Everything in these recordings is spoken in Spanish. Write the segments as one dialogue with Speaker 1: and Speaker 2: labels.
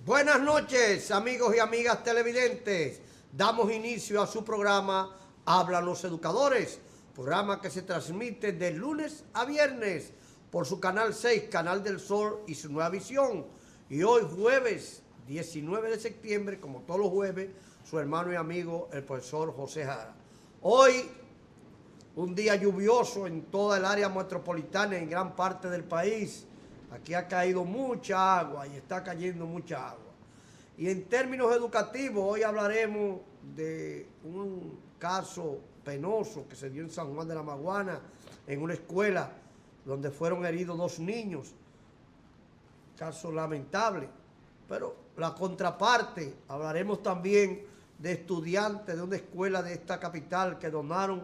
Speaker 1: Buenas noches, amigos y amigas televidentes. Damos inicio a su programa Hablan los Educadores, programa que se transmite de lunes a viernes por su canal 6, Canal del Sol y su nueva visión. Y hoy jueves 19 de septiembre, como todos los jueves, su hermano y amigo, el profesor José Jara. Hoy, un día lluvioso en toda el área metropolitana y en gran parte del país. Aquí ha caído mucha agua y está cayendo mucha agua. Y en términos educativos, hoy hablaremos de un caso penoso que se dio en San Juan de la Maguana, en una escuela donde fueron heridos 2 niños. Caso lamentable. Pero la contraparte, hablaremos también de estudiantes de una escuela de esta capital que donaron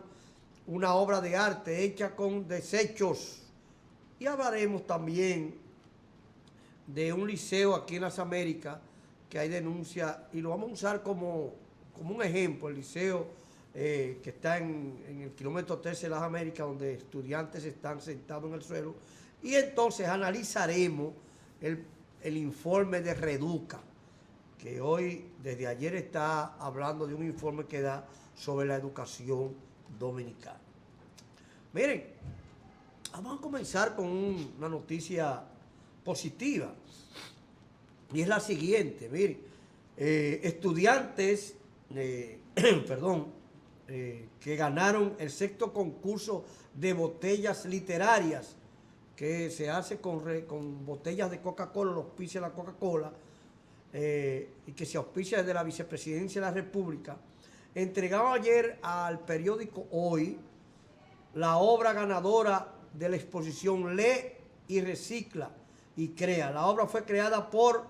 Speaker 1: una obra de arte hecha con desechos. Y hablaremos también de un liceo aquí en las Américas que hay denuncia, y lo vamos a usar como un ejemplo, el liceo que está en el kilómetro 13 de las Américas, donde estudiantes están sentados en el suelo, y entonces analizaremos el informe de Reduca, que hoy, desde ayer, está hablando de un informe que da sobre la educación dominicana. Miren, vamos a comenzar con una noticia positiva, y es la siguiente. Miren, estudiantes que ganaron el 6º concurso de botellas literarias que se hace con botellas de Coca-Cola, los auspicia la Coca-Cola, y que se auspicia desde la Vicepresidencia de la República, entregaron ayer al periódico Hoy la obra ganadora de la exposición Lee y Recicla y Crea. La obra fue creada por,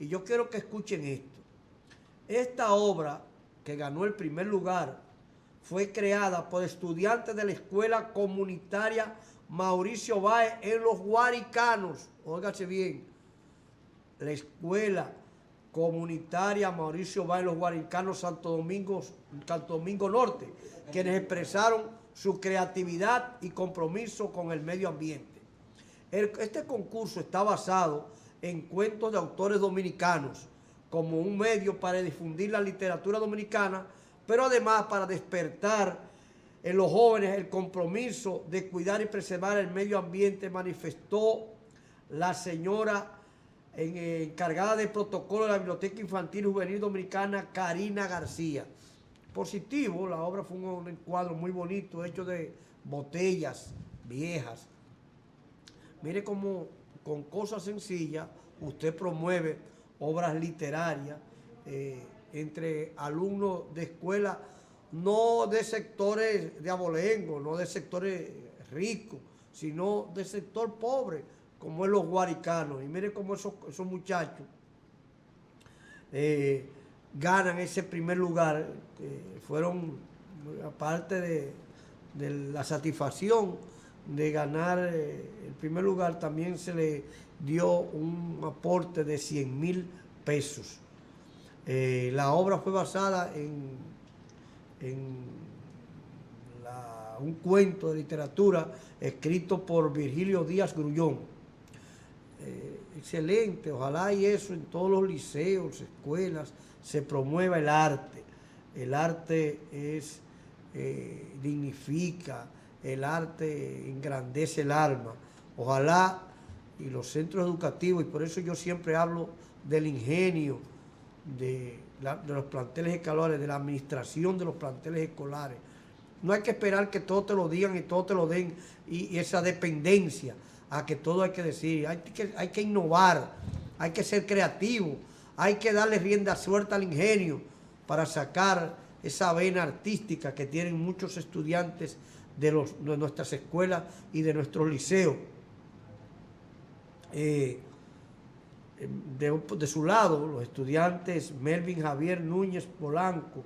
Speaker 1: y yo quiero que escuchen esto, esta obra que ganó el primer lugar fue creada por estudiantes de la Escuela Comunitaria Mauricio Báez en Los Guaricanos. Óigase bien, la Escuela Comunitaria Mauricio Báez en Los Guaricanos, Santo Domingo Norte, quienes expresaron su creatividad y compromiso con el medio ambiente. Este concurso está basado en cuentos de autores dominicanos como un medio para difundir la literatura dominicana, pero además para despertar en los jóvenes el compromiso de cuidar y preservar el medio ambiente, manifestó la señora encargada del protocolo de la Biblioteca Infantil y Juvenil Dominicana, Karina García. Positivo, la obra fue un cuadro muy bonito, hecho de botellas viejas. Mire cómo con cosas sencillas usted promueve obras literarias entre alumnos de escuelas, no de sectores de abolengo, no de sectores ricos, sino del sector pobre, como es los guaricanos. Y mire cómo esos muchachos ganan ese primer lugar. Fueron, aparte de la satisfacción de ganar el primer lugar, también se le dio un aporte de 100,000 pesos. La obra fue basada en un cuento de literatura escrito por Virgilio Díaz Grullón. Excelente, ojalá y eso en todos los liceos, escuelas, se promueva el arte. El arte dignifica, el arte engrandece el alma. Ojalá y los centros educativos, y por eso yo siempre hablo del ingenio de los planteles escolares, de la administración de los planteles escolares. No hay que esperar que todo te lo digan y todo te lo den, y esa dependencia a que todo hay que decir. Hay que innovar, hay que ser creativo, hay que darle rienda suelta al ingenio para sacar esa vena artística que tienen muchos estudiantes de nuestras escuelas y de nuestros liceos. De su lado, los estudiantes Melvin Javier Núñez Polanco,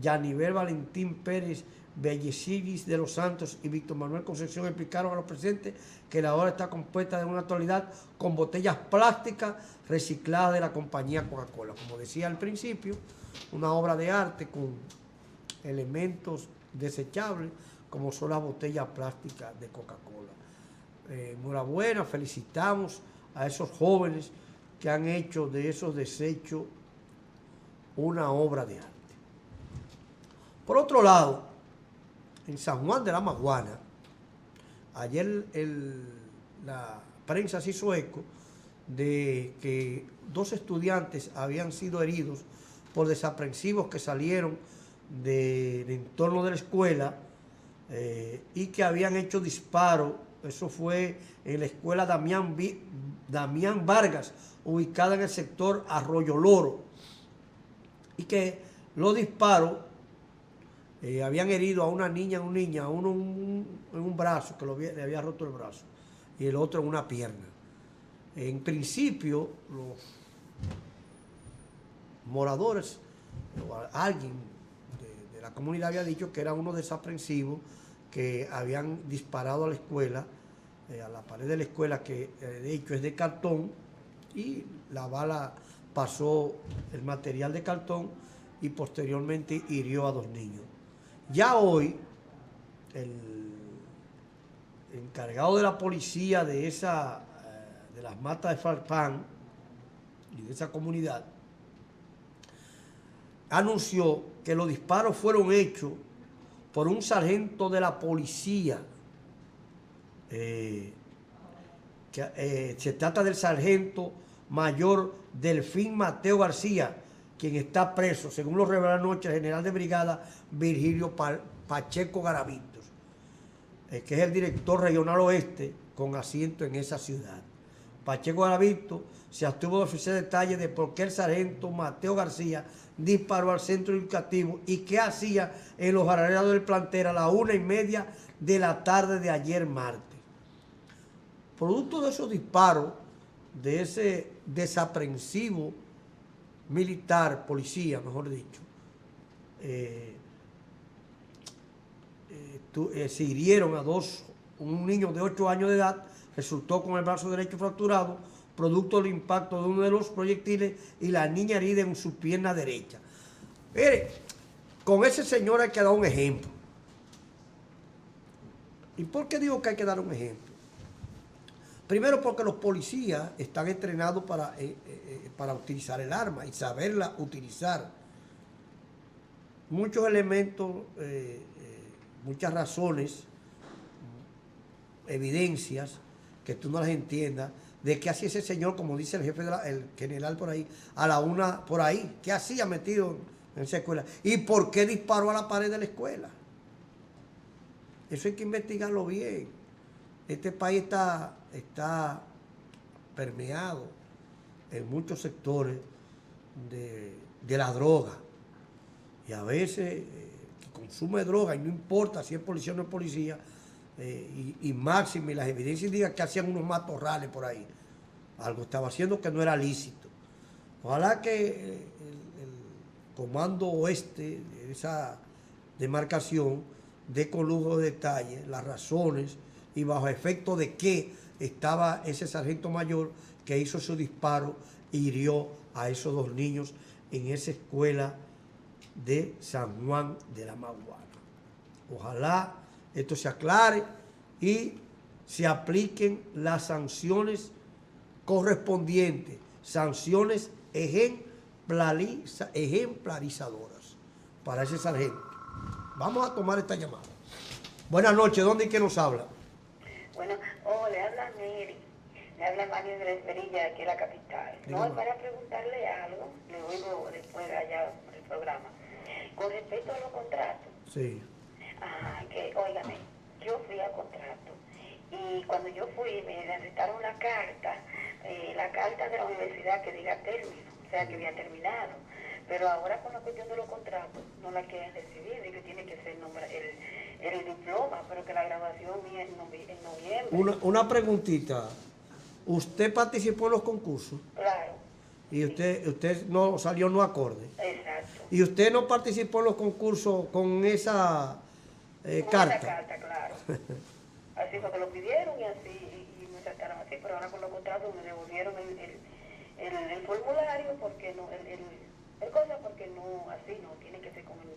Speaker 1: Yanivel Valentín Pérez Bellecilis de los Santos y Víctor Manuel Concepción explicaron a los presentes que la obra está compuesta de una actualidad con botellas plásticas recicladas de la compañía Coca-Cola. Como decía al principio, una obra de arte con elementos desechables como son las botellas plásticas de Coca-Cola. Enhorabuena, felicitamos a esos jóvenes que han hecho de esos desechos una obra de arte. Por otro lado, en San Juan de la Maguana, ayer la prensa se hizo eco de que 2 estudiantes habían sido heridos por desaprensivos que salieron del entorno de la escuela y que habían hecho disparos. Eso fue en la escuela Damián Vargas, ubicada en el sector Arroyo Loro, y que los disparos habían herido a una niña, uno en un brazo, que le había roto el brazo, y el otro en una pierna. En principio, los moradores, o alguien de la comunidad había dicho que era uno desaprensivos que habían disparado a la escuela, a la pared de la escuela, que de hecho es de cartón, y la bala pasó el material de cartón y posteriormente hirió a 2 niños. Ya hoy, el encargado de la policía de las matas de Farfán y de esa comunidad anunció que los disparos fueron hechos por un sargento de la policía. Se trata del sargento mayor Delfín Mateo García, quien está preso, según lo reveló anoche el general de brigada Virgilio Pacheco Garavitos, que es el director regional oeste con asiento en esa ciudad. Pacheco Garavitos se abstuvo de ofrecer detalles de por qué el sargento Mateo García disparó al centro educativo y qué hacía en los alrededores del plantel a las 1:30 de la tarde de ayer martes. Producto de esos disparos, de ese desaprensivo militar, policía, mejor dicho, se hirieron a un niño de 8 años de edad, resultó con el brazo derecho fracturado, producto del impacto de uno de los proyectiles, y la niña herida en su pierna derecha. Mire, con ese señor hay que dar un ejemplo. ¿Y por qué digo que hay que dar un ejemplo? Primero, porque los policías están entrenados para utilizar el arma y saberla utilizar. Muchos elementos, muchas razones, evidencias que tú no las entiendas, de qué hacía ese señor, como dice el jefe, el general por ahí, a la 1 por ahí, qué hacía metido en esa escuela y por qué disparó a la pared de la escuela. Eso hay que investigarlo bien. Este país está permeado en muchos sectores de la droga, y a veces que consume droga, y no importa si es policía o no es policía, y máxime las evidencias digan que hacían unos matorrales por ahí. Algo estaba haciendo que no era lícito. Ojalá que el Comando Oeste de esa demarcación dé con lujo de detalle las razones y bajo efecto de qué estaba ese sargento mayor que hizo su disparo e hirió a esos 2 niños en esa escuela de San Juan de la Maguana. Ojalá esto se aclare y se apliquen las sanciones correspondientes, sanciones ejemplarizadoras para ese sargento. Vamos a tomar esta llamada. Buenas noches, ¿dónde y quién nos habla?
Speaker 2: Bueno, le habla Mary, le habla Mario de la Esperilla, aquí en la capital. No, es para preguntarle algo, le oigo después allá por el programa. Con respecto a los contratos.
Speaker 1: Sí.
Speaker 2: Óigame, yo fui a contrato y cuando yo fui me necesitaron la carta de la universidad que diga término, o sea que había terminado. Pero ahora con la cuestión de los contratos no la quieren recibir, de que tiene que ser el diploma, pero que la graduación mía es en noviembre.
Speaker 1: Una preguntita. ¿Usted participó en los concursos?
Speaker 2: Claro.
Speaker 1: Y usted no salió no acorde.
Speaker 2: Exacto.
Speaker 1: ¿Y usted no participó en los concursos con esa carta?
Speaker 2: Esa carta, claro. Así fue que lo pidieron y así y me trataron así, pero ahora con los contratos me devolvieron el formulario porque no, porque no, así no, tiene que ser con el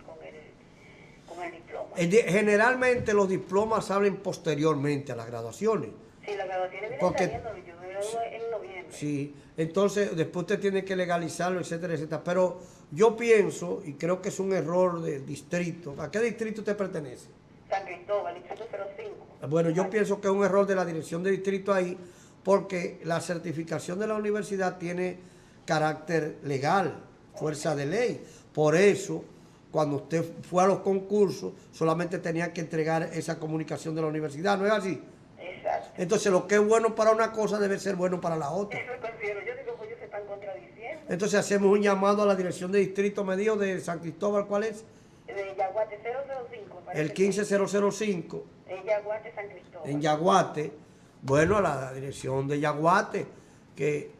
Speaker 2: diploma.
Speaker 1: Generalmente los diplomas salen posteriormente a las graduaciones.
Speaker 2: Sí, la graduación viene
Speaker 1: porque,
Speaker 2: saliendo, yo me gradué en noviembre.
Speaker 1: Sí, entonces después usted tiene que legalizarlo, etcétera, etcétera. Pero yo pienso, y creo que es un error del distrito. ¿A qué distrito usted pertenece?
Speaker 2: San Cristóbal, distrito 05.
Speaker 1: Bueno, yo pienso que es un error de la dirección de distrito ahí, porque la certificación de la universidad tiene carácter legal, fuerza de ley. Por eso, cuando usted fue a los concursos, solamente tenía que entregar esa comunicación de la universidad, ¿no es así?
Speaker 2: Exacto.
Speaker 1: Entonces, lo que es bueno para una cosa debe ser bueno para la otra.
Speaker 2: Eso considero. Yo digo, pues ellos se están contradiciendo.
Speaker 1: Entonces, hacemos un llamado a la dirección de distrito, me dijo, de San Cristóbal, ¿cuál es?
Speaker 2: De Yaguate 005.
Speaker 1: El 15005.
Speaker 2: En Yaguate, San Cristóbal.
Speaker 1: En Yaguate, bueno, a la dirección de Yaguate, que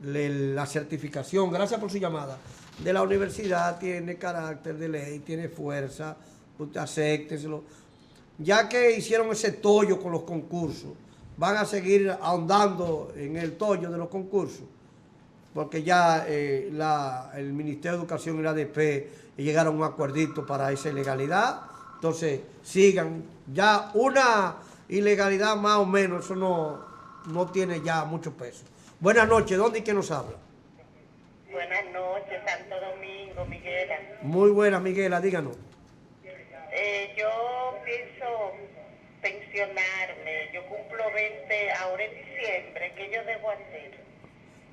Speaker 1: la certificación, gracias por su llamada, de la universidad tiene carácter de ley, tiene fuerza, usted acépteselo. Ya que hicieron ese tollo con los concursos, van a seguir ahondando en el tollo de los concursos, porque ya el Ministerio de Educación y la ADP llegaron a un acuerdito para esa ilegalidad. Entonces, sigan. Ya una ilegalidad más o menos, eso no tiene ya mucho peso. Buenas noches, ¿dónde y quién nos habla?
Speaker 2: Buenas noches, Santo Domingo, Miguela.
Speaker 1: Muy buena, Miguela, díganos.
Speaker 2: Yo pienso pensionarme. Yo cumplo 20 ahora en diciembre. ¿Qué yo debo hacer?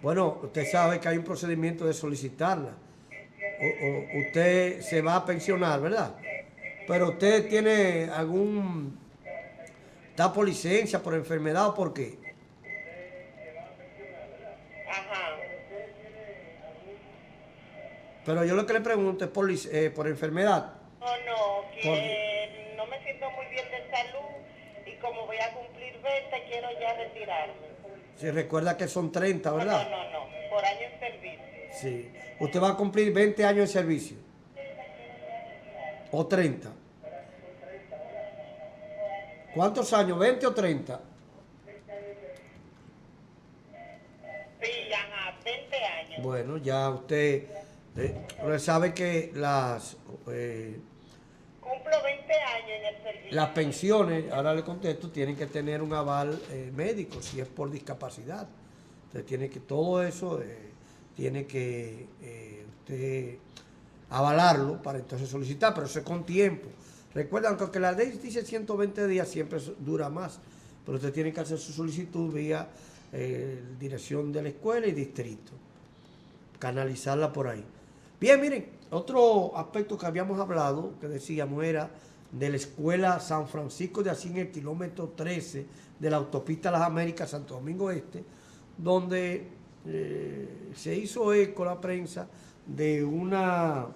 Speaker 1: Bueno, usted sabe que hay un procedimiento de solicitarla. Usted se va a pensionar, ¿verdad? Pero usted tiene ¿está por licencia, por enfermedad o por qué?
Speaker 2: Ajá.
Speaker 1: Pero yo lo que le pregunto es por enfermedad.
Speaker 2: No, que no me siento muy bien de salud y como voy a cumplir 20 quiero ya retirarme.
Speaker 1: Si recuerda que son 30, ¿verdad?
Speaker 2: No, por año en servicio.
Speaker 1: Sí. Usted va a cumplir 20 años de servicio. ¿O 30? ¿Cuántos años? ¿20 o 30?
Speaker 2: Sí, ajá, 20 años.
Speaker 1: Bueno, ya usted sabe que
Speaker 2: Cumplo 20 años en el servicio.
Speaker 1: las pensiones, ahora le contesto, tienen que tener un aval médico si es por discapacidad. Entonces tiene que todo eso, tiene que usted avalarlo para entonces solicitar, pero eso es con tiempo. Recuerdan que aunque la ley dice 120 días, siempre dura más, pero usted tiene que hacer su solicitud vía dirección de la escuela y distrito, canalizarla por ahí. Bien, miren, otro aspecto que habíamos hablado, que decíamos, era de la escuela San Francisco de Asís en el kilómetro 13 de la autopista Las Américas, Santo Domingo Este, donde se hizo eco la prensa de una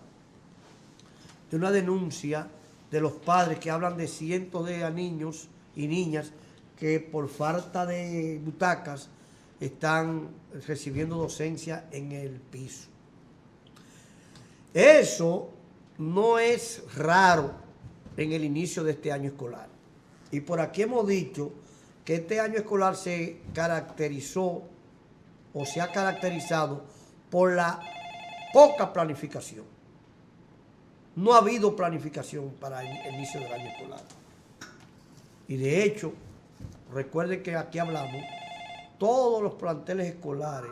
Speaker 1: denuncia de los padres que hablan de cientos de niños y niñas que por falta de butacas están recibiendo docencia en el piso. Eso no es raro en el inicio de este año escolar. Y por aquí hemos dicho que este año escolar se caracterizó o se ha caracterizado por la poca planificación. No ha habido planificación para el inicio del año escolar. Y de hecho, recuerden que aquí hablamos, todos los planteles escolares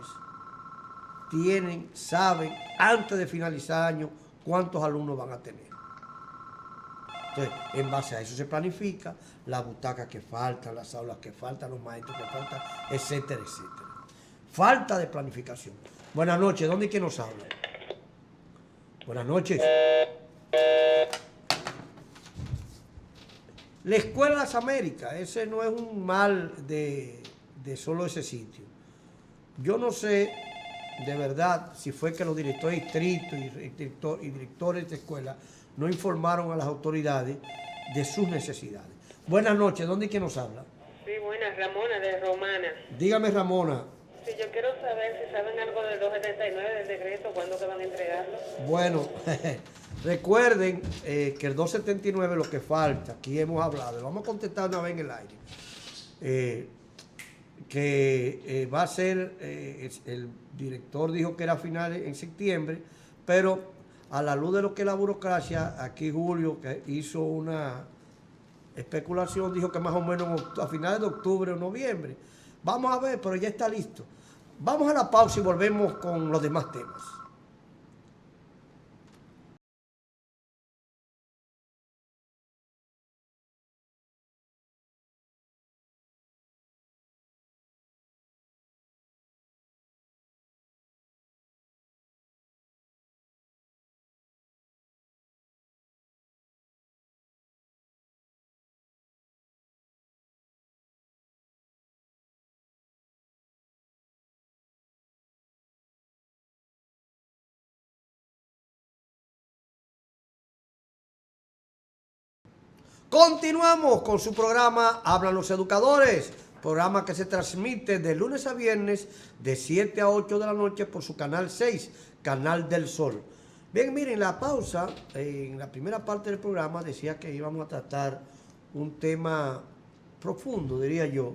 Speaker 1: saben antes de finalizar el año cuántos alumnos van a tener. Entonces, en base a eso se planifica las butacas que faltan, las aulas que faltan, los maestros que faltan, etcétera, etcétera. Falta de planificación. Buenas noches, ¿dónde y quién nos habla? Buenas noches. La Escuela de las Américas, ese no es un mal de solo ese sitio. Yo no sé de verdad si fue que los directores de distrito y directores de escuela no informaron a las autoridades de sus necesidades. Buenas noches, ¿dónde y quién nos habla?
Speaker 3: Sí, buenas, Ramona, de Romana.
Speaker 1: Dígame, Ramona.
Speaker 3: Sí, yo quiero saber si saben algo del 279 del decreto, cuándo que van a entregarlo.
Speaker 1: Bueno, recuerden que el 279 lo que falta, aquí hemos hablado, lo vamos a contestar una vez en el aire, que va a ser, el director dijo que era a finales en septiembre, pero a la luz de lo que es la burocracia, aquí Julio, que hizo una especulación, dijo que más o menos a finales de octubre o noviembre, Vamos a ver, pero ya está listo. Vamos a la pausa y volvemos con los demás temas. Continuamos con su programa Hablan los Educadores, programa que se transmite de lunes a viernes de 7 a 8 de la noche por su canal 6, Canal del Sol. Bien, miren, la pausa, en la primera parte del programa decía que íbamos a tratar un tema profundo, diría yo,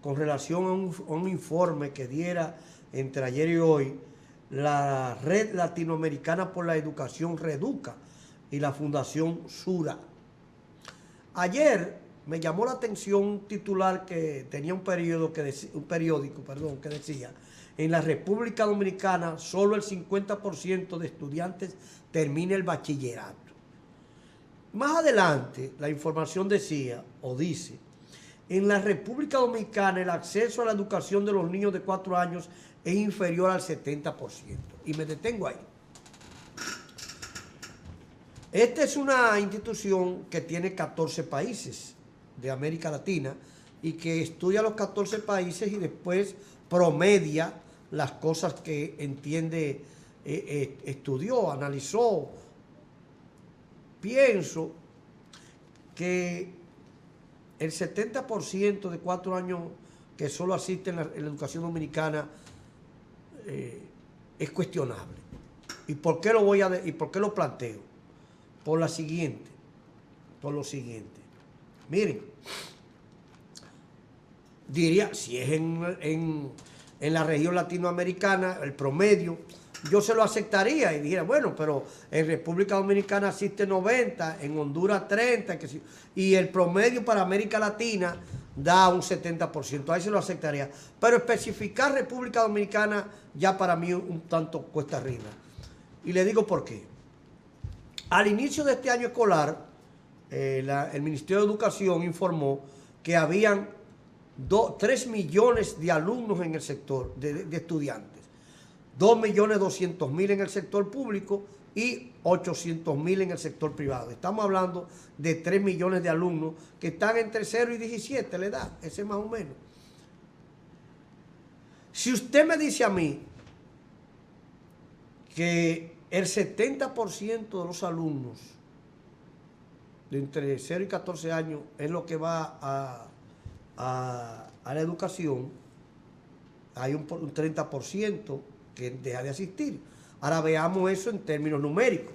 Speaker 1: con relación a un informe que diera entre ayer y hoy la Red Latinoamericana por la Educación Reduca y la Fundación Sura. Ayer me llamó la atención un titular que tenía un periódico que decía: en la República Dominicana solo el 50% de estudiantes termina el bachillerato. Más adelante la información decía o dice: en la República Dominicana el acceso a la educación de los niños de 4 años es inferior al 70%. Y me detengo ahí. Esta es una institución que tiene 14 países de América Latina y que estudia los 14 países y después promedia las cosas que entiende, estudió, analizó. Pienso que el 70% de 4 años que solo asisten en la educación dominicana es cuestionable. ¿Y por qué lo planteo? Por lo siguiente. Miren, diría, si es en la región latinoamericana, el promedio, yo se lo aceptaría y dijera, bueno, pero en República Dominicana asiste 90, en Honduras 30, y el promedio para América Latina da un 70%, ahí se lo aceptaría. Pero especificar República Dominicana ya para mí un tanto cuesta arriba. Y le digo por qué. Al inicio de este año escolar, el Ministerio de Educación informó que habían 3 millones de alumnos en el sector de estudiantes, 2.200.000 en el sector público y 800.000 en el sector privado. Estamos hablando de 3 millones de alumnos que están entre 0 y 17 la edad, ese más o menos. Si usted me dice a mí que el 70% de los alumnos de entre 0 y 14 años es lo que va a la educación, hay un 30% que deja de asistir. Ahora veamos eso en términos numéricos.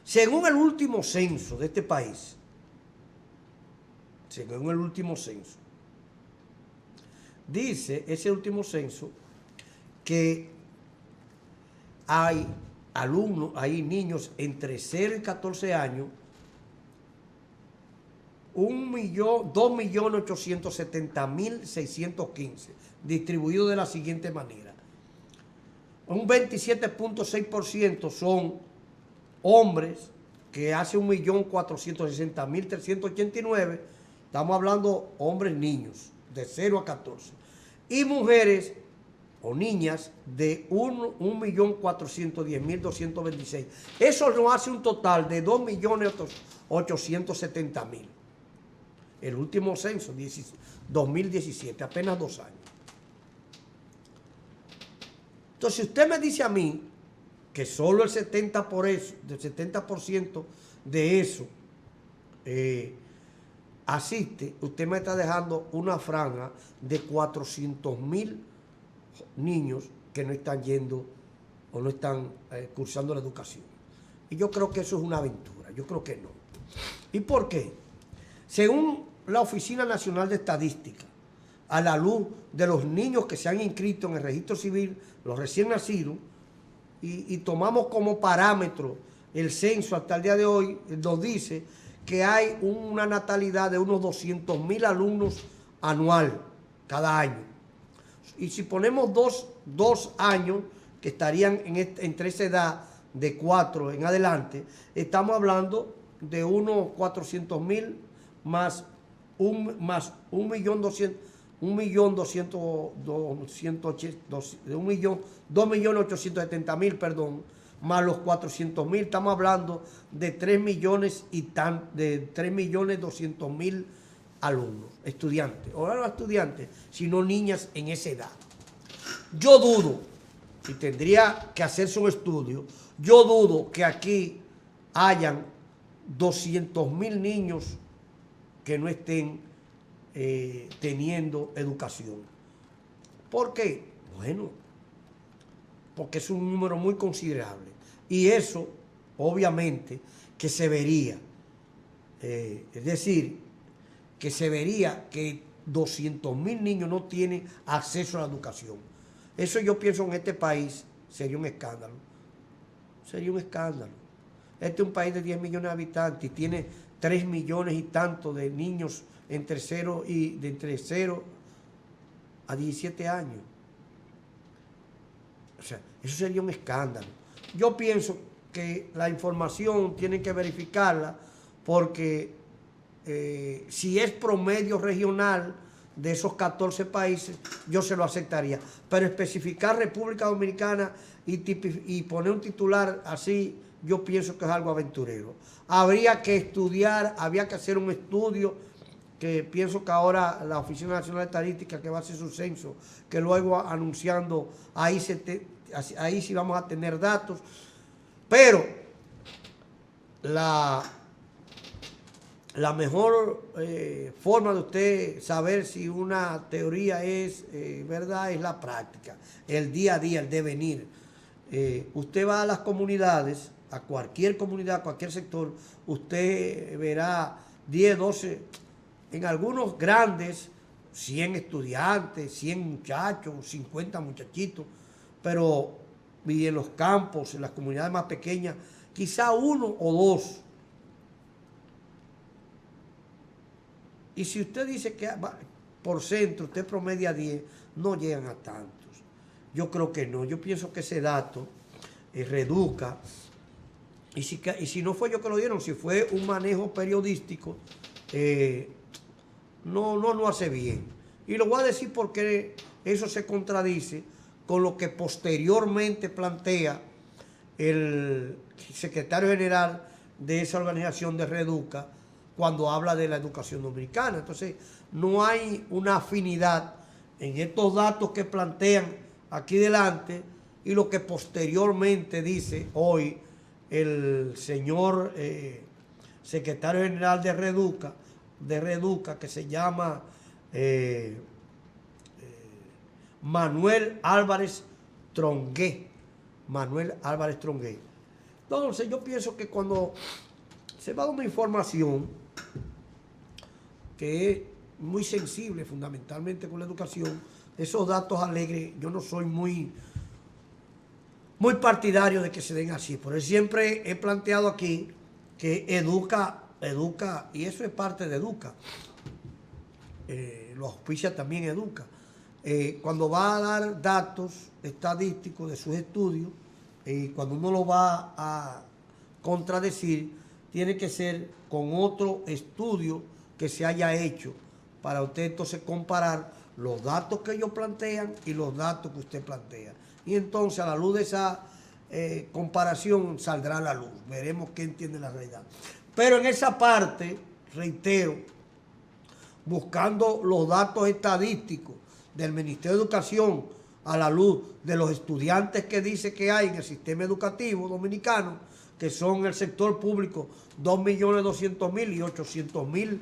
Speaker 1: Según el último censo de este país, dice ese último censo que hay alumnos, hay niños entre 0 y 14 años, 2.870.615, distribuidos de la siguiente manera. Un 27.6% son hombres, que hace 1.460.389, estamos hablando hombres niños, de 0 a 14, y mujeres o niñas de 1.410.226. Eso nos hace un total de 2.870.000. El último censo, 2017, apenas 2 años. Entonces, si usted me dice a mí que solo el 70% de eso asiste, usted me está dejando una franja de 400.000 niños que no están yendo o no están cursando la educación. Y yo creo que eso es una aventura, yo creo que no. ¿Y por qué? Según la Oficina Nacional de Estadística, a la luz de los niños que se han inscrito en el registro civil, los recién nacidos, y tomamos como parámetro el censo hasta el día de hoy, nos dice que hay una natalidad de unos 200.000 alumnos anual, cada año. Y si ponemos dos años, que estarían entre esa edad de 4 en adelante, estamos hablando de unos 400.000 más 2.870.000, perdón, más los 400.000, estamos hablando de 3.200.000 alumnos, estudiantes, o no estudiantes, sino niñas en esa edad. Yo dudo, y tendría que hacerse un estudio, yo dudo que aquí hayan 200.000 niños que no estén teniendo educación. ¿Por qué? Bueno, porque es un número muy considerable. Y eso, obviamente, que se vería. Es decir, que se vería que 200.000 niños no tienen acceso a la educación. Eso yo pienso en este país sería un escándalo. Sería un escándalo. Este es un país de 10 millones de habitantes y tiene 3 millones y tanto de niños entre 0 a 17 años. O sea, eso sería un escándalo. Yo pienso que la información tienen que verificarla porque si es promedio regional de esos 14 países, yo se lo aceptaría. Pero especificar República Dominicana y poner un titular así, yo pienso que es algo aventurero. Habría que estudiar, había que hacer un estudio que pienso que ahora la Oficina Nacional de Estadística, que va a hacer su censo, que luego anunciando, ahí sí vamos a tener datos. Pero la mejor forma de usted saber si una teoría es verdad es la práctica, el día a día, el devenir. Usted va a las comunidades, a cualquier comunidad, a cualquier sector, usted verá 10, 12, en algunos grandes, 100 estudiantes, 100 muchachos, 50 muchachitos, pero y en los campos, en las comunidades más pequeñas, quizá 1 o 2. Y si usted dice que por centro usted promedia 10, no llegan a tantos. Yo creo que no. Yo pienso que ese dato reduzca. Y si no fue yo que lo dieron, si fue un manejo periodístico, no hace bien. Y lo voy a decir porque eso se contradice con lo que posteriormente plantea el secretario general de esa organización de Reduca cuando habla de la educación dominicana. Entonces, no hay una afinidad en estos datos que plantean aquí delante y lo que posteriormente dice hoy el señor secretario general de Reduca, que se llama Manuel Álvarez Trongué. Manuel Álvarez Trongué. Entonces, yo pienso que cuando se va a dar una información que es muy sensible, fundamentalmente con la educación, esos datos alegres, yo no soy muy partidario de que se den así. Por eso siempre he planteado aquí que educa, y eso es parte de Educa. Los auspicia también Educa. Cuando va a dar datos estadísticos de sus estudios, cuando uno lo va a contradecir, tiene que ser con otro estudio que se haya hecho para usted entonces comparar los datos que ellos plantean y los datos que usted plantea. Y entonces a la luz de esa comparación saldrá a la luz. Veremos qué entiende la realidad. Pero en esa parte, reitero, buscando los datos estadísticos del Ministerio de Educación a la luz de los estudiantes que dice que hay en el sistema educativo dominicano, que son en el sector público 2.200.000 y 800.000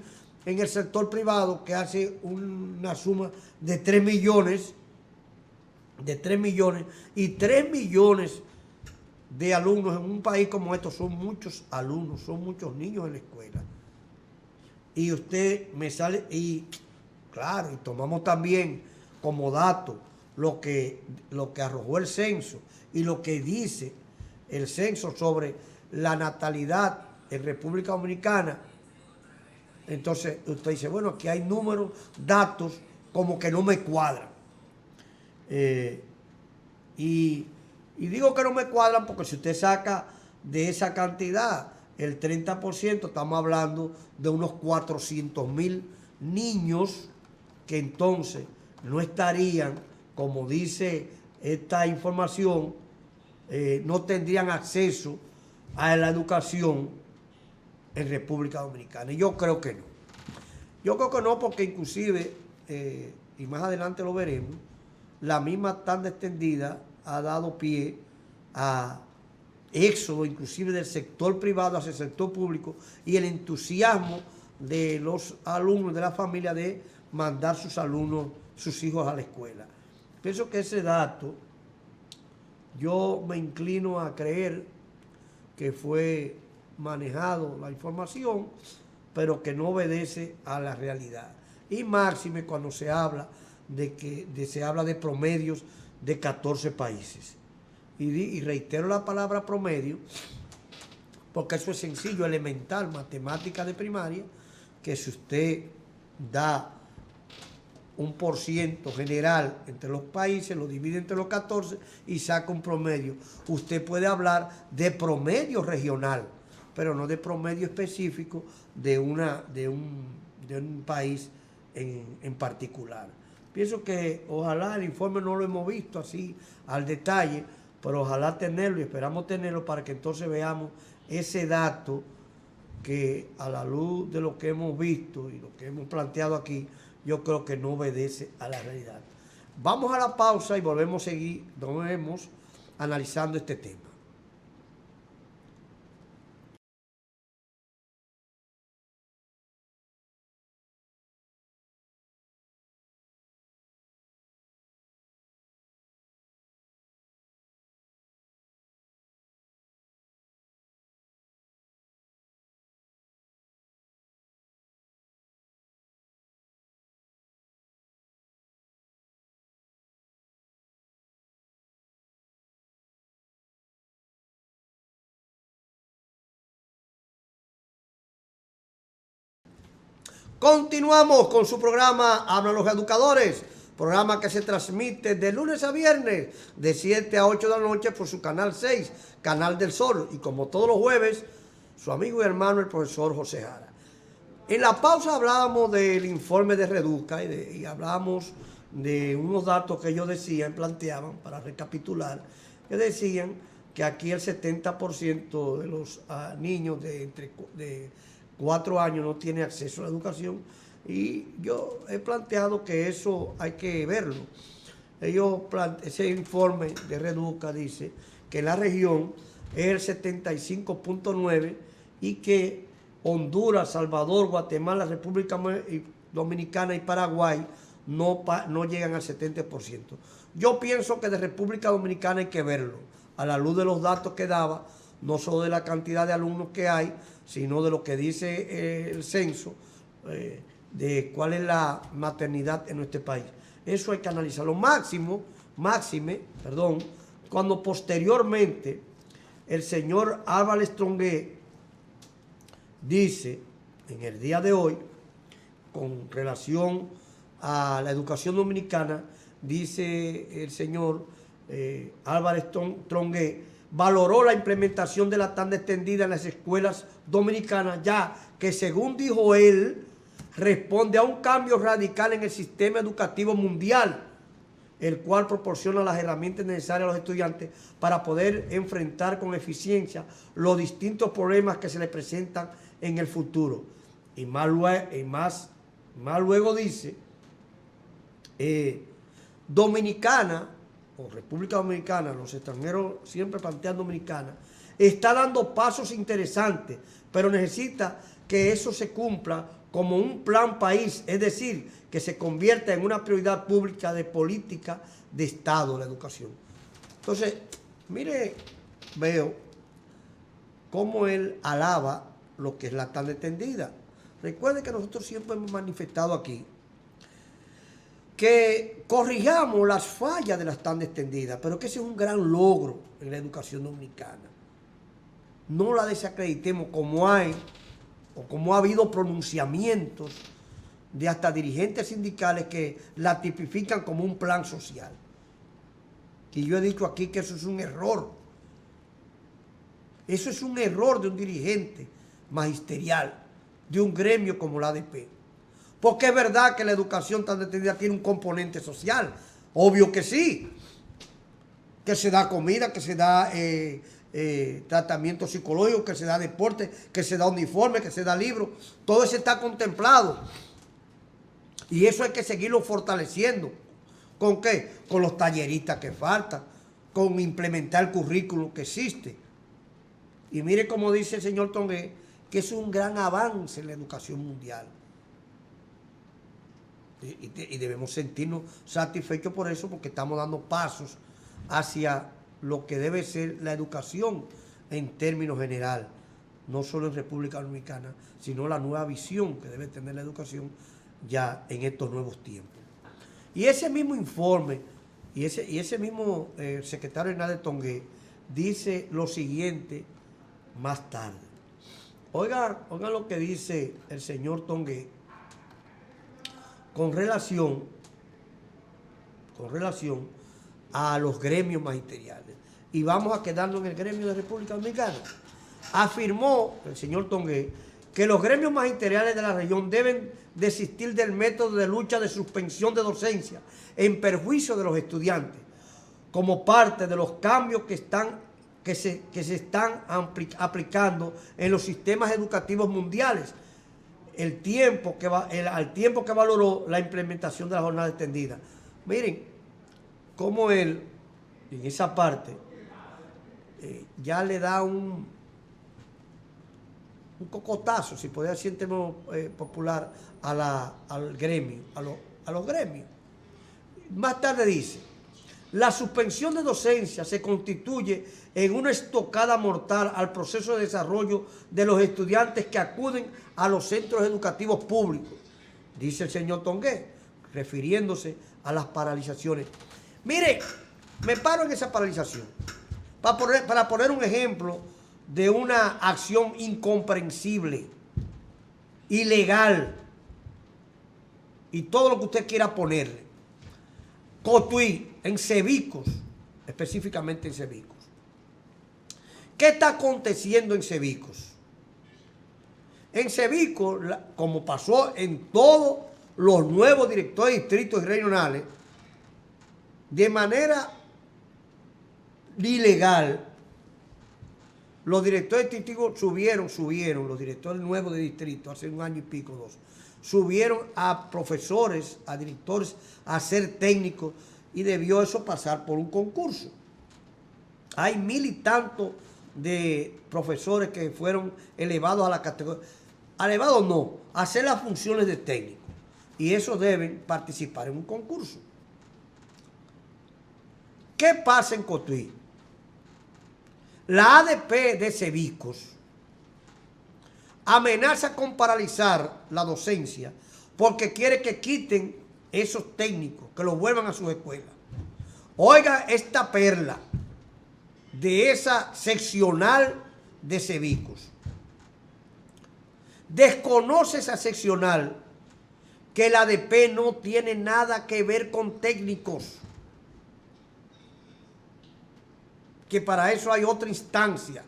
Speaker 1: en el sector privado, que hace una suma de 3 millones, y 3 millones de alumnos en un país como estos son muchos alumnos, son muchos niños en la escuela. Y usted me sale, y claro, y tomamos también como dato lo que arrojó el censo y lo que dice el censo sobre la natalidad en República Dominicana, Entonces usted dice, bueno, aquí hay números, datos, como que no me cuadran. Y digo que no me cuadran porque si usted saca de esa cantidad el 30%, estamos hablando de unos 400,000 niños que entonces no estarían, como dice esta información, no tendrían acceso a la educación en República Dominicana. Y yo creo que no. Yo creo que no porque inclusive, y más adelante lo veremos, la misma tanda extendida ha dado pie a éxodo inclusive del sector privado hacia el sector público y el entusiasmo de los alumnos, de la familia, de mandar sus alumnos, sus hijos a la escuela. Pienso que ese dato, yo me inclino a creer que fue manejado la información, pero que no obedece a la realidad. Y máxime cuando se habla se habla de promedios de 14 países. Y reitero la palabra promedio, porque eso es sencillo, elemental, matemática de primaria, que si usted da un % general entre los países, lo divide entre los 14 y saca un promedio. Usted puede hablar de promedio regional, pero no de promedio específico de un país en particular. Pienso que ojalá el informe no lo hemos visto así al detalle, pero ojalá tenerlo y esperamos tenerlo para que entonces veamos ese dato que a la luz de lo que hemos visto y lo que hemos planteado aquí, yo creo que no obedece a la realidad. Vamos a la pausa y volvemos analizando este tema. Continuamos con su programa Hablan los Educadores, programa que se transmite de lunes a viernes de 7 a 8 de la noche por su canal 6, Canal del Sol, y como todos los jueves, su amigo y hermano el profesor José Jara. En la pausa hablábamos del informe de Reduca y hablábamos de unos datos que ellos planteaban, para recapitular, que decían que aquí el 70% de los niños de 4 años no tiene acceso a la educación, y yo he planteado que eso hay que verlo. Ese informe de Reduca dice que la región es el 75.9 y que Honduras, Salvador, Guatemala, República Dominicana y Paraguay no llegan al 70%. Yo pienso que de República Dominicana hay que verlo, a la luz de los datos que daba, no solo de la cantidad de alumnos que hay, sino de lo que dice el censo, de cuál es la maternidad en nuestro país. Eso hay que analizarlo. Máxime, cuando posteriormente el señor Álvarez Trongué dice, en el día de hoy, con relación a la educación dominicana, dice el señor Álvarez Trongué, valoró la implementación de la tanda extendida en las escuelas dominicanas, ya que, según dijo él, responde a un cambio radical en el sistema educativo mundial, el cual proporciona las herramientas necesarias a los estudiantes para poder enfrentar con eficiencia los distintos problemas que se les presentan en el futuro. Y más luego dice, Dominicana, o República Dominicana, los extranjeros siempre plantean Dominicana, está dando pasos interesantes, pero necesita que eso se cumpla como un plan país, es decir, que se convierta en una prioridad pública de política de Estado la educación. Entonces, veo cómo él alaba lo que es la tanda extendida. Recuerde que nosotros siempre hemos manifestado aquí que corrijamos las fallas de las tandas extendidas, pero que ese es un gran logro en la educación dominicana. No la desacreditemos como hay o como ha habido pronunciamientos de hasta dirigentes sindicales que la tipifican como un plan social. Y yo he dicho aquí que eso es un error. Eso es un error de un dirigente magisterial, de un gremio como la ADP. Porque es verdad que la educación tan detendida tiene un componente social. Obvio que sí. Que se da comida, que se da tratamiento psicológico, que se da deporte, que se da uniforme, que se da libros. Todo eso está contemplado. Y eso hay que seguirlo fortaleciendo. ¿Con qué? Con los talleristas que faltan, con implementar el currículum que existe. Y mire cómo dice el señor Tongué, que es un gran avance en la educación mundial. Y debemos sentirnos satisfechos por eso, porque estamos dando pasos hacia lo que debe ser la educación en términos general, no solo en República Dominicana, sino la nueva visión que debe tener la educación ya en estos nuevos tiempos. Y ese mismo informe, y ese mismo secretario general de Tongué, dice lo siguiente más tarde. Oigan lo que dice el señor Tongué con relación a los gremios magisteriales. Y vamos a quedarnos en el gremio de República Dominicana. Afirmó el señor Tongué que los gremios magisteriales de la región deben desistir del método de lucha de suspensión de docencia en perjuicio de los estudiantes, como parte de los cambios que se están aplicando en los sistemas educativos mundiales, al tiempo que valoró la implementación de la jornada extendida. Miren, cómo él, en esa parte, ya le da un cocotazo, si podría decir en términos popular, al gremio, a los gremios. Más tarde dice, la suspensión de docencia se constituye en una estocada mortal al proceso de desarrollo de los estudiantes que acuden a los centros educativos públicos, dice el señor Tongué, refiriéndose a las paralizaciones. Mire, me paro en esa paralización para poner un ejemplo de una acción incomprensible, ilegal, y todo lo que usted quiera ponerle. Cotuí, en Cebicos, específicamente en Cebicos. ¿Qué está aconteciendo en Cebicos? En Cebicos, como pasó en todos los nuevos directores de distritos y regionales, de manera ilegal, los directores distritos subieron, los directores nuevos de distrito, hace un año y pico, dos, subieron a profesores, a directores, a ser técnicos, y debió eso pasar por un concurso. Hay 1000 y tantos de profesores que fueron elevados a la categoría, elevados no, a hacer las funciones de técnico, y esos deben participar en un concurso. ¿Qué pasa en Cotuí? La ADP de Cebicos amenaza con paralizar la docencia porque quiere que quiten esos técnicos, que los vuelvan a sus escuelas. Oiga esta perla de esa seccional de Cebicos. Desconoce esa seccional que la ADP no tiene nada que ver con técnicos, que para eso hay otra instancia.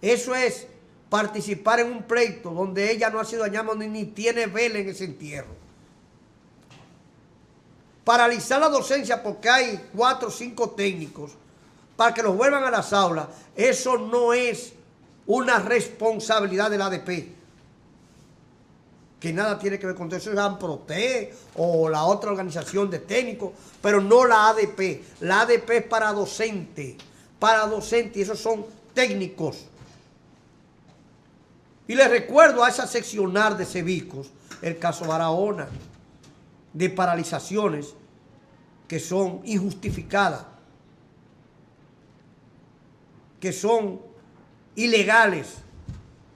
Speaker 1: Eso es participar en un pleito donde ella no ha sido dañada ni tiene vela en ese entierro. Paralizar la docencia porque hay 4 o 5 técnicos para que los vuelvan a las aulas, eso no es una responsabilidad de la ADP, que nada tiene que ver con eso. Es AMPROTE o la otra organización de técnicos, pero no la ADP. La ADP es para docentes, y esos son técnicos. Y les recuerdo a esa seccional de Cebicos el caso Barahona, de paralizaciones que son injustificadas, que son ilegales,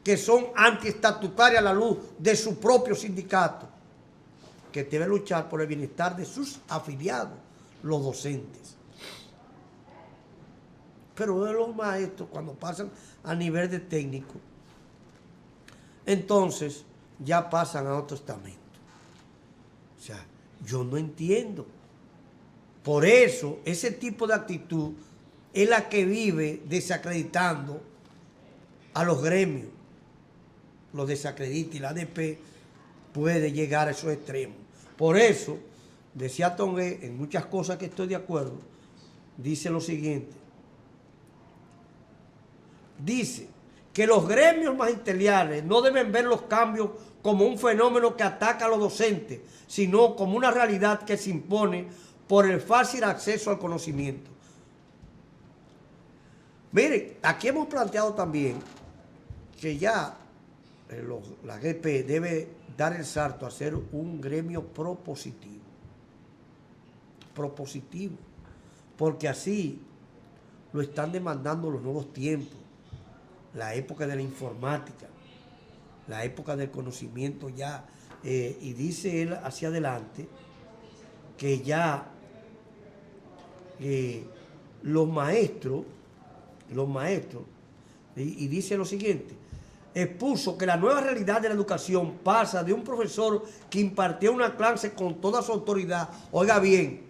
Speaker 1: que son antiestatutarias a la luz de su propio sindicato, que debe luchar por el bienestar de sus afiliados, los docentes. Pero de los maestros, cuando pasan a nivel de técnico, entonces ya pasan a otro estamento. O sea, yo no entiendo. Por eso, ese tipo de actitud es la que vive desacreditando a los gremios. Los desacredita y la ADP puede llegar a esos extremos. Por eso, decía Tongué, en muchas cosas que estoy de acuerdo, dice lo siguiente. Dice que los gremios magisteriales no deben ver los cambios como un fenómeno que ataca a los docentes, sino como una realidad que se impone por el fácil acceso al conocimiento. Miren, aquí hemos planteado también que ya la ADP debe dar el salto a ser un gremio propositivo. Propositivo. Porque así lo están demandando los nuevos tiempos, la época de la informática, la época del conocimiento ya. Y dice él hacia adelante que ya los maestros, y dice lo siguiente, expuso que la nueva realidad de la educación pasa de un profesor que impartía una clase con toda su autoridad, oiga bien,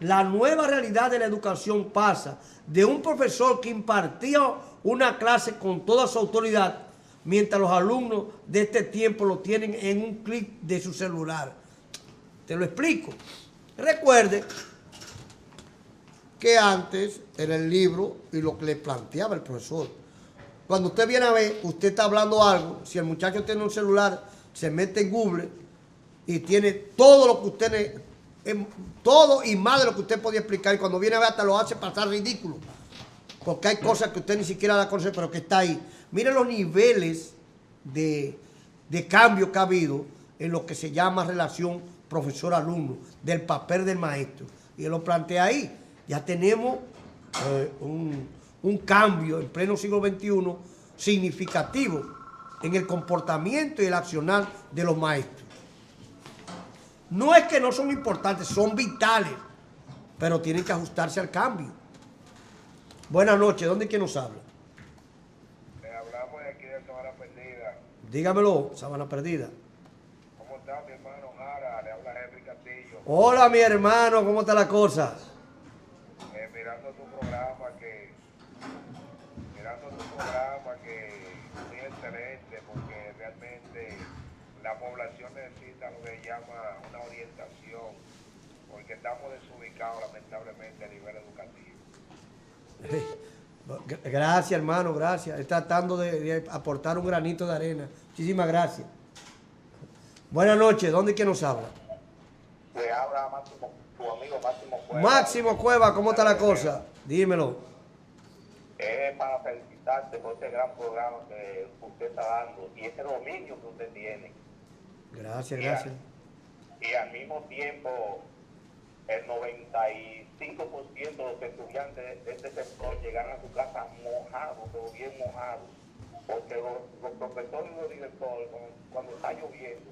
Speaker 1: la nueva realidad de la educación pasa de un profesor que impartía una clase con toda su autoridad, mientras los alumnos de este tiempo lo tienen en un clic de su celular. Te lo explico. Recuerde que antes era el libro y lo que le planteaba el profesor. Cuando usted viene a ver, usted está hablando algo, si el muchacho tiene un celular, se mete en Google y tiene todo lo que usted, todo y más de lo que usted podía explicar, y cuando viene a ver hasta lo hace pasar ridículo, porque hay cosas que usted ni siquiera la conoce, pero que está ahí. Miren los niveles de cambio que ha habido en lo que se llama relación profesor-alumno, del papel del maestro. Y él lo plantea ahí. Ya tenemos un cambio en pleno siglo XXI significativo en el comportamiento y el accionar de los maestros. No es que no son importantes, son vitales, pero tienen que ajustarse al cambio. Buenas noches, ¿dónde es que nos habla?
Speaker 4: Le hablamos de aquí de Sabana Perdida.
Speaker 1: Dígamelo, Sabana Perdida.
Speaker 4: ¿Cómo está mi hermano Jara? Le habla Henry Castillo.
Speaker 1: Hola, mi hermano, ¿cómo está la cosa?
Speaker 4: Mirando tu programa que es muy excelente, porque realmente la población necesita lo que llama una orientación, porque estamos desubicados lamentablemente a nivel educativo.
Speaker 1: Gracias, hermano, gracias. Estoy tratando de aportar un granito de arena. Muchísimas gracias. Buenas noches, ¿dónde es que nos habla?
Speaker 4: Le habla Máximo, tu amigo Máximo Cueva.
Speaker 1: Máximo Cueva, ¿cómo está la cosa? Dímelo.
Speaker 4: Es para felicitarte por este gran programa que usted está dando y ese dominio que usted tiene.
Speaker 1: Gracias, gracias.
Speaker 4: Y al mismo tiempo, el 95% de los estudiantes de este sector llegan a su casa mojados, pero bien mojados, porque los profesores y los directores, cuando está lloviendo,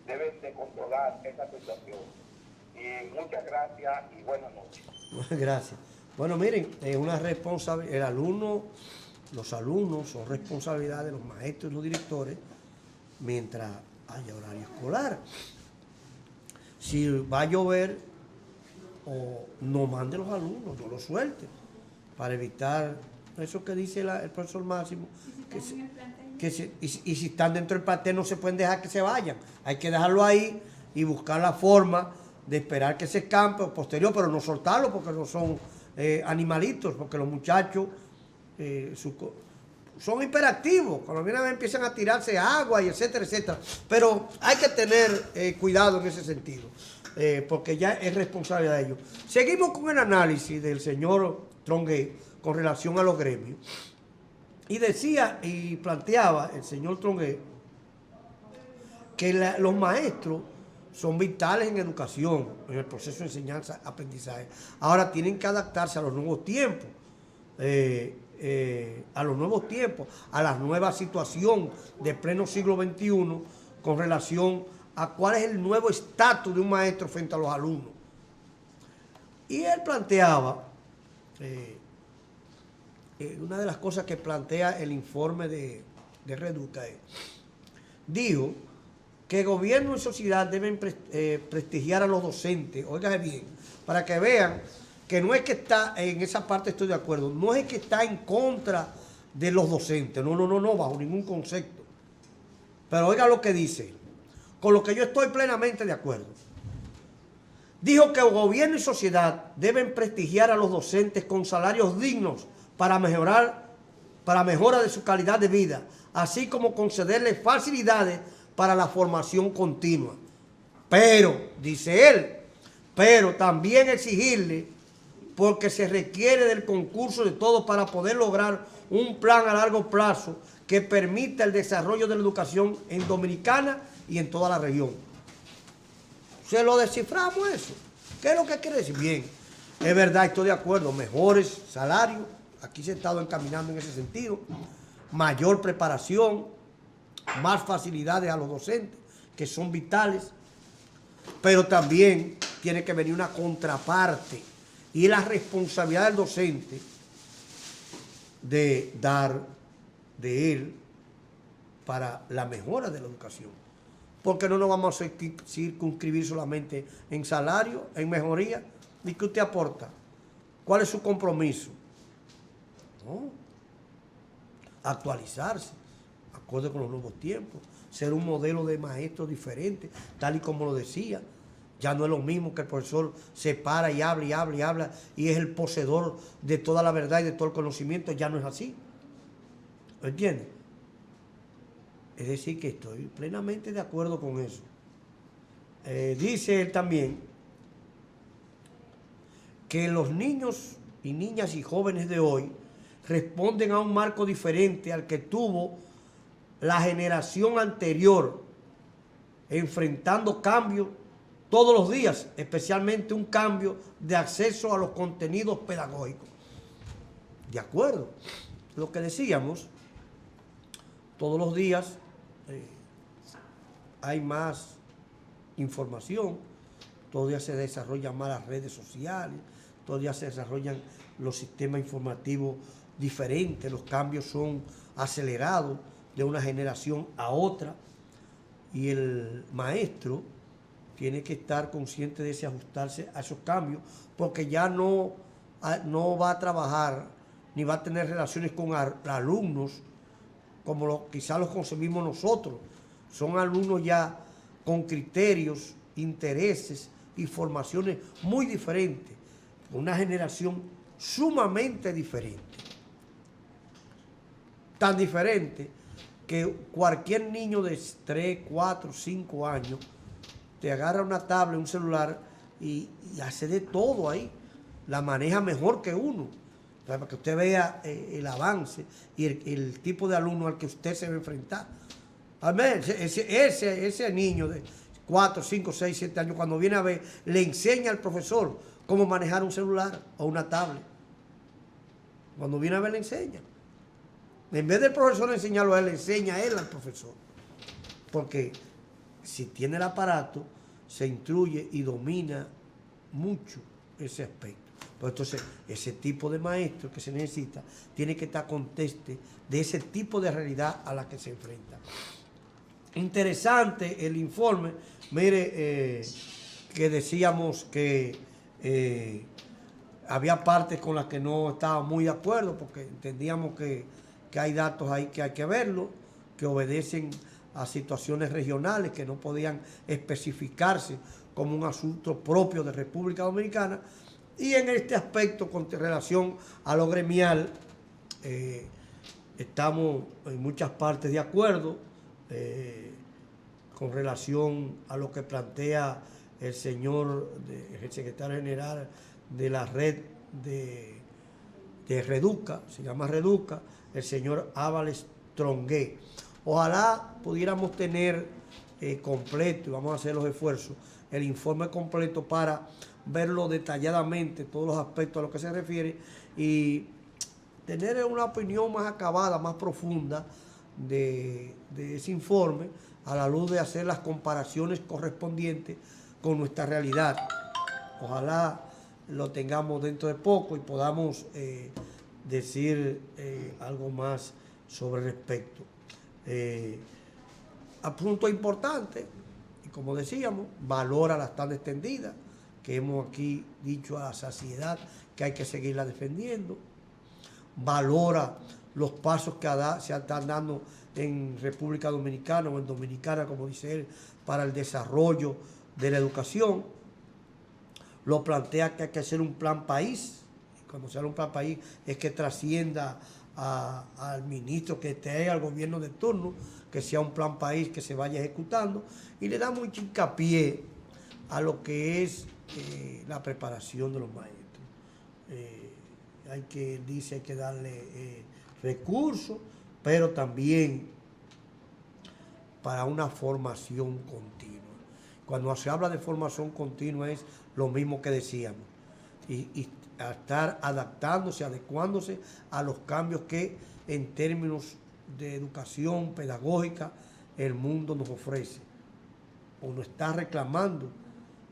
Speaker 4: deben de controlar esa situación. Y muchas gracias y buenas noches.
Speaker 1: Gracias. Bueno, miren, es una responsabilidad. Los alumnos son responsabilidad de los maestros y los directores mientras haya horario escolar. Si va a llover, o no mande los alumnos, no los suelte, para evitar eso que dice el profesor Máximo, y si están dentro del plantel no se pueden dejar que se vayan, hay que dejarlo ahí y buscar la forma de esperar que se escampe o posterior, pero no soltarlo porque no son animalitos, porque los muchachos son hiperactivos, cuando vienen a ver empiezan a tirarse agua y etcétera, etcétera, pero hay que tener cuidado en ese sentido. Porque ya es responsabilidad de ellos. Seguimos con el análisis del señor Trongué con relación a los gremios. Y decía y planteaba el señor Trongué que los maestros son vitales en educación, en el proceso de enseñanza-aprendizaje. Ahora tienen que adaptarse a los nuevos tiempos, a la nueva situación de pleno siglo XXI con relación a cuál es el nuevo estatus de un maestro frente a los alumnos. Y él planteaba, una de las cosas que plantea el informe de de Reduca, dijo que gobierno y sociedad deben prestigiar a los docentes, óigase bien, para que vean que no es que está, en esa parte estoy de acuerdo, no es que está en contra de los docentes, no, bajo ningún concepto. Pero oiga lo que dice, con lo que yo estoy plenamente de acuerdo. Dijo que el gobierno y sociedad deben prestigiar a los docentes con salarios dignos para mejora de su calidad de vida, así como concederles facilidades para la formación continua. Pero, dice él, pero también exigirle, porque se requiere del concurso de todos para poder lograr un plan a largo plazo que permita el desarrollo de la educación en Dominicana y en toda la región. Se lo desciframos eso. ¿Qué es lo que quiere decir? Bien, es verdad, estoy de acuerdo, mejores salarios, aquí se ha estado encaminando en ese sentido, mayor preparación, más facilidades a los docentes, que son vitales, pero también tiene que venir una contraparte, y la responsabilidad del docente de dar de él para la mejora de la educación. Porque no nos vamos a circunscribir solamente en salario, en mejoría. ¿Y qué usted aporta? ¿Cuál es su compromiso? No. Actualizarse, acorde con los nuevos tiempos, ser un modelo de maestro diferente, tal y como lo decía. Ya no es lo mismo que el profesor se para y habla y habla y habla y es el poseedor de toda la verdad y de todo el conocimiento. Ya no es así. ¿Lo entiende? Es decir, que estoy plenamente de acuerdo con eso. Dice él también que los niños y niñas y jóvenes de hoy responden a un marco diferente al que tuvo la generación anterior, enfrentando cambios todos los días, especialmente un cambio de acceso a los contenidos pedagógicos. De acuerdo, lo que decíamos, todos los días hay más información, todos los días se desarrollan más las redes sociales, todos los días se desarrollan los sistemas informativos diferentes, los cambios son acelerados de una generación a otra y el maestro tiene que estar consciente de ese ajustarse a esos cambios porque ya no va a trabajar ni va a tener relaciones con alumnos como quizás los concebimos nosotros. Son alumnos ya con criterios, intereses y formaciones muy diferentes, una generación sumamente diferente. Tan diferente que cualquier niño de 3, 4, 5 años te agarra una tablet, un celular y hace de todo ahí. La maneja mejor que uno. Para que usted vea el avance y el tipo de alumno al que usted se va a enfrentar. Ese niño de 4, 5, 6, 7 años, cuando viene a ver, le enseña al profesor cómo manejar un celular o una tablet. Cuando viene a ver, le enseña. En vez del profesor enseñarlo a él, le enseña a él al profesor. Porque si tiene el aparato, se instruye y domina mucho ese aspecto. Pues entonces, ese tipo de maestro que se necesita tiene que estar conteste de ese tipo de realidad a la que se enfrenta. Interesante el informe. Mire, que decíamos que había partes con las que no estábamos muy de acuerdo porque entendíamos que hay datos ahí que hay que verlo, que obedecen a situaciones regionales que no podían especificarse como un asunto propio de República Dominicana. Y en este aspecto, con relación a lo gremial, estamos en muchas partes de acuerdo con relación a lo que plantea el secretario general de la red de Reduca, se llama Reduca, el señor Ábales Trongué. Ojalá pudiéramos tener completo, y vamos a hacer los esfuerzos, el informe completo para verlo detalladamente, todos los aspectos a los que se refiere y tener una opinión más acabada, más profunda de ese informe a la luz de hacer las comparaciones correspondientes con nuestra realidad. Ojalá lo tengamos dentro de poco y podamos decir algo más sobre el respecto. Asunto importante, y como decíamos, valora la tanda extendida, que hemos aquí dicho a la saciedad que hay que seguirla defendiendo. Valora los pasos que se están dando en República Dominicana o en Dominicana, como dice él, para el desarrollo de la educación. Lo plantea que hay que hacer un plan país. Y cuando se habla de un plan país es que trascienda al ministro que esté ahí, al gobierno de turno, que sea un plan país que se vaya ejecutando, y le da mucho hincapié a lo que es la preparación de los maestros. Hay que darle recursos, pero también para una formación continua. Cuando se habla de formación continua es lo mismo que decíamos, y a estar adaptándose, adecuándose a los cambios que en términos de educación pedagógica el mundo nos ofrece o nos está reclamando,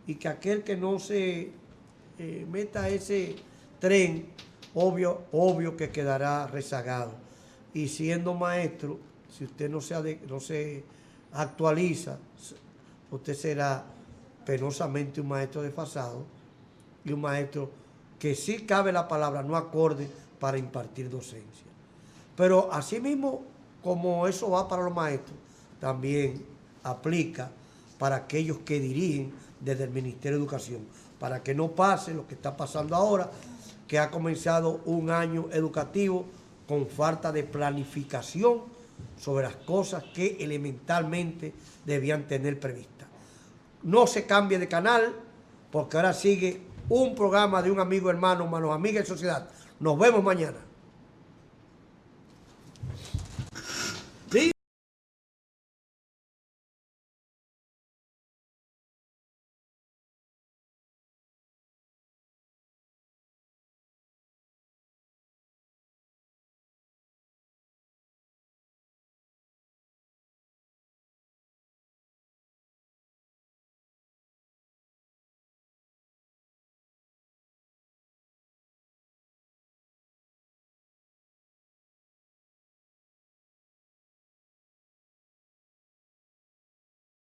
Speaker 1: y que aquel que no se meta a ese tren, obvio que quedará rezagado. Y siendo maestro, si usted no se actualiza, usted será penosamente un maestro desfasado, y un maestro que sí cabe la palabra no acorde para impartir docencia. Pero asimismo, como eso va para los maestros, también aplica para aquellos que dirigen desde el Ministerio de Educación, para que no pase lo que está pasando ahora, que ha comenzado un año educativo con falta de planificación sobre las cosas que elementalmente debían tener previstas. No se cambie de canal, porque ahora sigue un programa de un amigo hermano, Manos Amigas y Sociedad. Nos vemos mañana.